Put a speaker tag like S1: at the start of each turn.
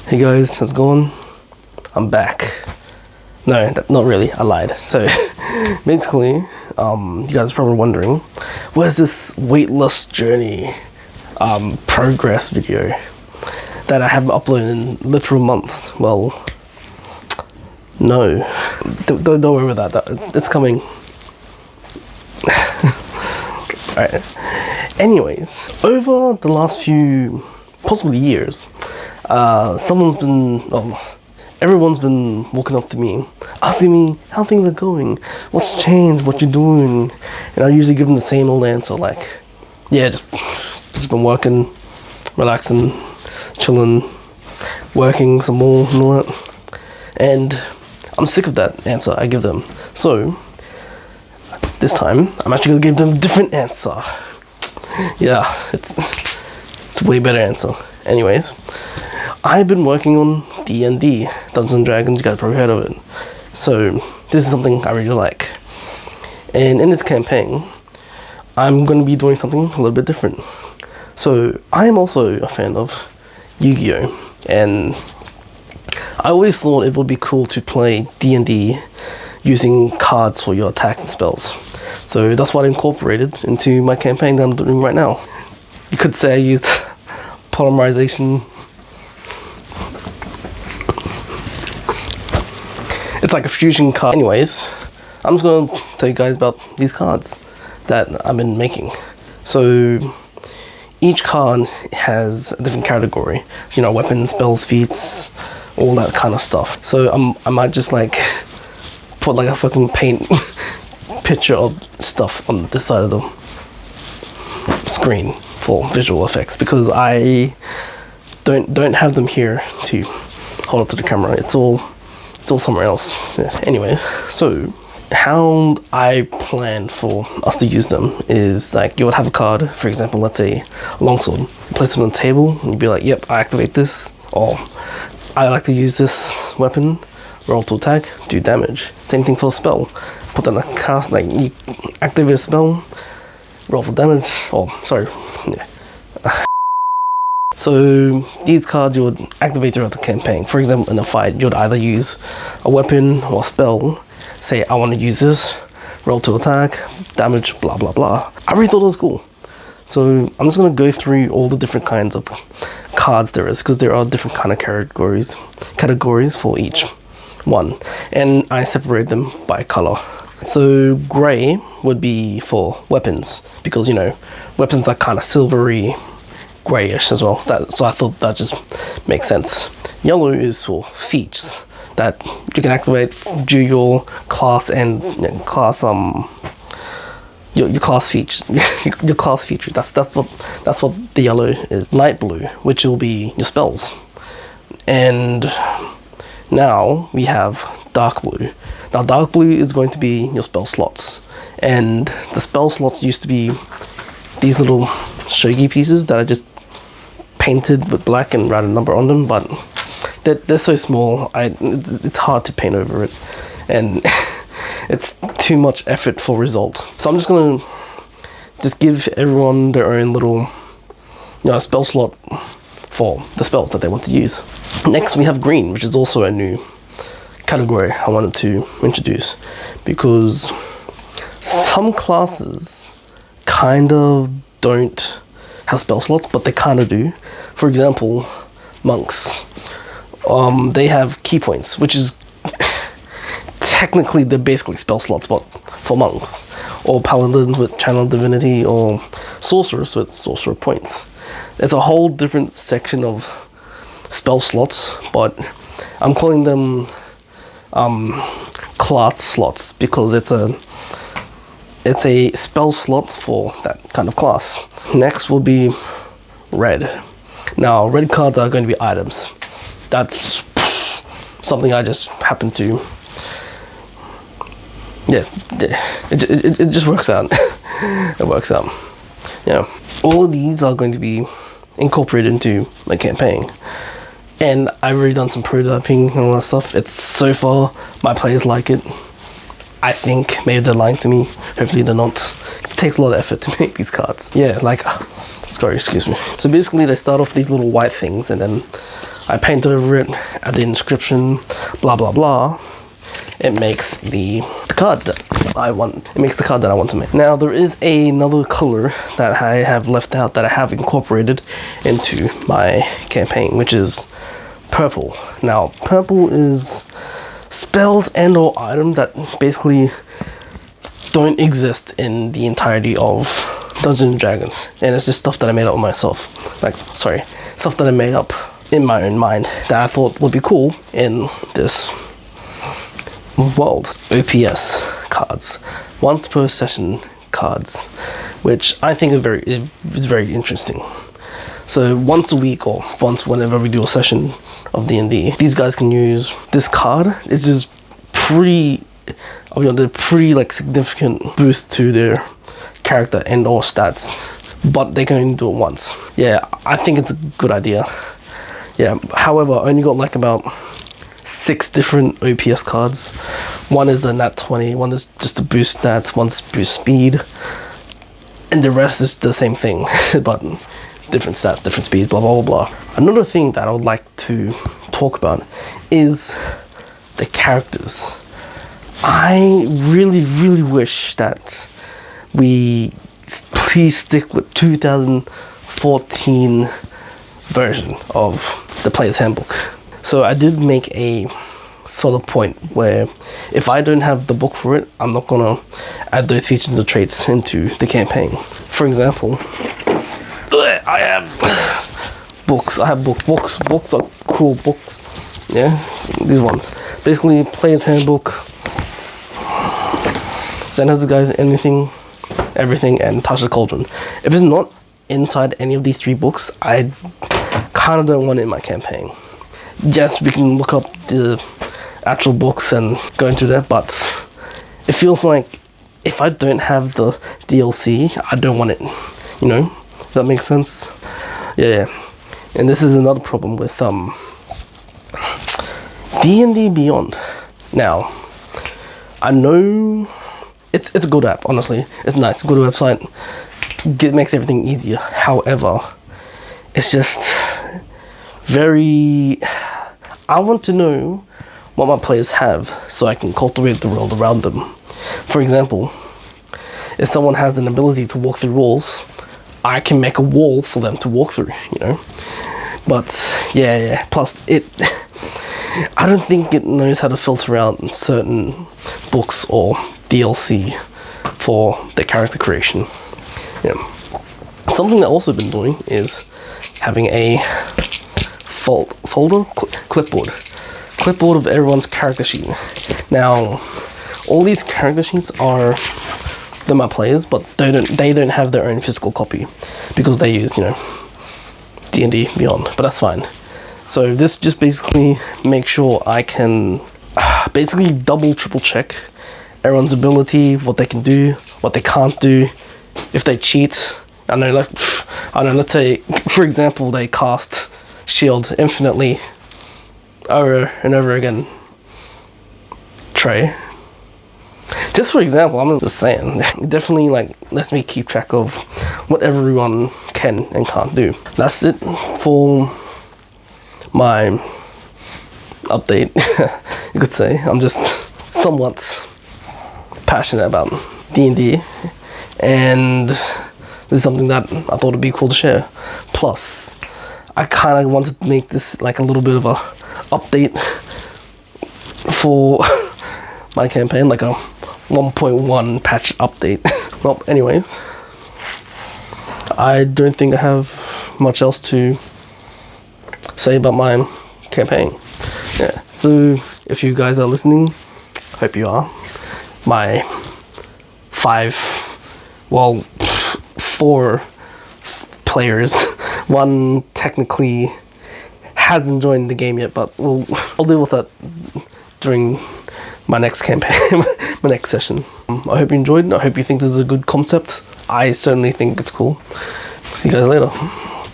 S1: Hey guys, how's it going? I'm back. No, not really, I lied. So basically, you guys are probably wondering, where's this weight loss journey progress video that I haven't uploaded in literal months? Well, no, don't worry about that, it's coming. Alright, anyways, over the last few, possibly years, everyone's been walking up to me, asking me how things are going, what's changed, what you're doing, and I usually give them the same old answer, like, yeah, just been working, relaxing, chilling, working some more and all that, and I'm sick of that answer I give them. So this time I'm actually gonna give them a different answer. Yeah, it's a way better answer. Anyways, I've been working on D&D, Dungeons and Dragons, you guys probably heard of it. So this is something I really like. And in this campaign, I'm going to be doing something a little bit different. So I'm also a fan of Yu-Gi-Oh! And I always thought it would be cool to play D&D using cards for your attacks and spells. So that's what I incorporated into my campaign that I'm doing right now. You could say I used polymerization. It's like a fusion card. Anyways, I'm just going to tell you guys about these cards that I've been making. So each card has a different category. You know, weapons, spells, feats, all that kind of stuff. So I might just like put like a fucking paint picture of stuff on this side of the screen for visual effects, because I don't have them here to hold up to the camera. It's all somewhere else. Yeah. Anyways, so how I plan for us to use them is like, you would have a card, for example, let's say a longsword, you place it on the table and you'd be like, yep, I activate this, or I like to use this weapon, roll to attack, do damage. Same thing for a spell. Put that in a cast, like you activate a spell, roll for damage, yeah. So these cards you would activate throughout the campaign. For example, in a fight, you would either use a weapon or a spell. Say, I want to use this, roll to attack, damage, blah, blah, blah. I really thought it was cool. So I'm just going to go through all the different kinds of cards there is, because there are different kind of categories for each one. And I separate them by color. So gray would be for weapons, because, you know, weapons are kind of silvery, grayish as well. So I thought that just makes sense. Yellow is for feats that you can activate due your class and your class features. Your class feature. That's what the yellow is. Light blue, which will be your spells. And now we have dark blue. Now dark blue is going to be your spell slots, and the spell slots used to be these little shogi pieces that are just painted with black and write a number on them, but they're so small, it's hard to paint over it, and it's too much effort for result. So I'm just gonna give everyone their own little, you know, spell slot for the spells that they want to use. Next we have green, which is also a new category I wanted to introduce, because some classes kind of don't have spell slots, but they kind of do. For example, monks, they have key points, which is technically they're basically spell slots, but for monks, or paladins with channel divinity, or sorcerers with sorcerer points. It's a whole different section of spell slots, but I'm calling them class slots, because it's a spell slot for that kind of class. Next will be red. Now red cards are going to be items. That's something I just happen to, it just works out. It works out. Yeah, all of these are going to be incorporated into my campaign, and I've already done some prototyping and all that stuff. It's so far, my players like it. I think maybe they're lying to me, hopefully they're not. It takes a lot of effort to make these cards. Yeah, like, sorry, excuse me. So basically they start off these little white things, and then I paint over it, add the inscription, blah blah blah. It makes the card that I want. It makes the card that I want to make. Now there is another color that I have left out that I have incorporated into my campaign, which is purple. Now purple is spells and or item that basically don't exist in the entirety of Dungeons and Dragons, and it's just stuff that I made up myself. Stuff that I made up in my own mind that I thought would be cool in this world. OPS cards, once per session cards, which I think is very interesting. So once a week or once whenever we do a session of D&D, these guys can use this card. It's just pretty like significant boost to their character and or stats, but they can only do it once. Yeah, I think it's a good idea. Yeah, however, I only got like about 6 different OPS cards. One is the nat 20, one is just to boost stats, one's boost speed, and the rest is the same thing, but different stats, different speed, blah blah blah blah. Another thing that I would like to talk about is the characters. I really wish that we please stick with 2014 version of the Player's Handbook. So I did make a sort of point where if I don't have the book for it, I'm not gonna add those features and traits into the campaign. For example, I have books. Books are cool books. Yeah, these ones. Basically, Player's Handbook, Xander's Guide, anything, everything, and Tasha's Cauldron. If it's not inside any of these 3 books, I kind of don't want it in my campaign. Yes, we can look up the actual books and go into that, but it feels like if I don't have the DLC, I don't want it. You know, does that make sense? Yeah. And this is another problem with D&D Beyond. Now, I know it's a good app, honestly. It's nice, good website. It makes everything easier. However, it's just very... I want to know what my players have so I can cultivate the world around them. For example, if someone has an ability to walk through walls, I can make a wall for them to walk through, you know? But yeah. Plus, I don't think it knows how to filter out certain books or DLC for the character creation. Yeah. Something that also been doing is having a clipboard of everyone's character sheet. Now, all these character sheets they're my players, but they don't have their own physical copy because they use, you know, D&D Beyond, but that's fine. So this just basically makes sure I can basically triple check everyone's ability, what they can do, what they can't do, if they cheat. Let's say, for example, they cast Shield infinitely over and over again. Trey. Just for example, I'm just saying, it definitely lets me keep track of what everyone can and can't do. That's it for my update, you could say. I'm just somewhat passionate about D&D, and this is something that I thought would be cool to share. Plus, I kind of wanted to make this like a little bit of a update for my campaign, like a 1.1 patch update. Well, anyways, I don't think I have much else to say about my campaign. Yeah, so if you guys are listening, hope you are. My 4 players, one technically hasn't joined the game yet, but I'll deal with that during my next campaign, my next session. I hope you enjoyed. I hope you think this is a good concept. I certainly think it's cool. See you guys later.